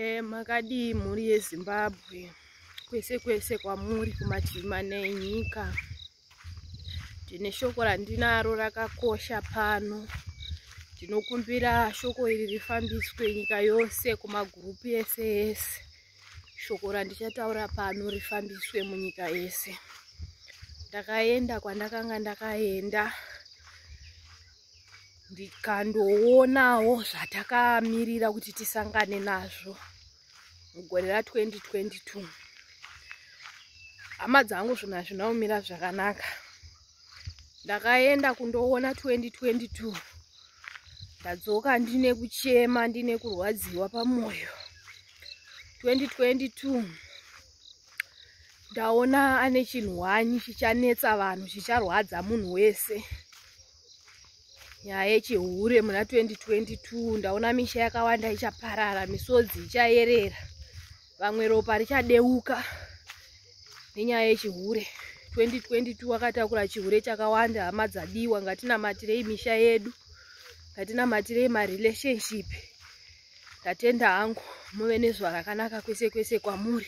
Makadi mhuri yeZimbabwe, kwese kwese kwamuri kumativi mana enyika, ndine shoko randinaro rakakosha pano. Ndinokumbira shoko iri rifambiswe nyika yose, kumagurupu ese ese. Shoko randichataura pano rifambiswe munyika yese. Ndakaenda kwandakanga ndakaenda ndikandoonawo zvatakamirira kuti tisangane nazvo mugore ra2022. Hama dzangu zvinhu hazvina kumira zvakanaka. Ndakaenda kundoona 2022, ndadzoka ndine kuchema, ndine kurwadziwa pamwoyo. 2022 ndaona ane chinhwani chichanetsa vanhu, chicharwadza munhu wese. Nyaya yechihure muna 2022, ndaona misha yakawanda ichaparara, misodzi ichayerera, vamwe ropa richadeuka nenyaya yechihure. 2022 wakatakura chihure chakawanda. Hama dzadiwa, ngatinamatirei misha yedu, ngatinamatirei marelationship. Ndatenda hangu muve nezuva rakanaka kwese kwese kwamuri.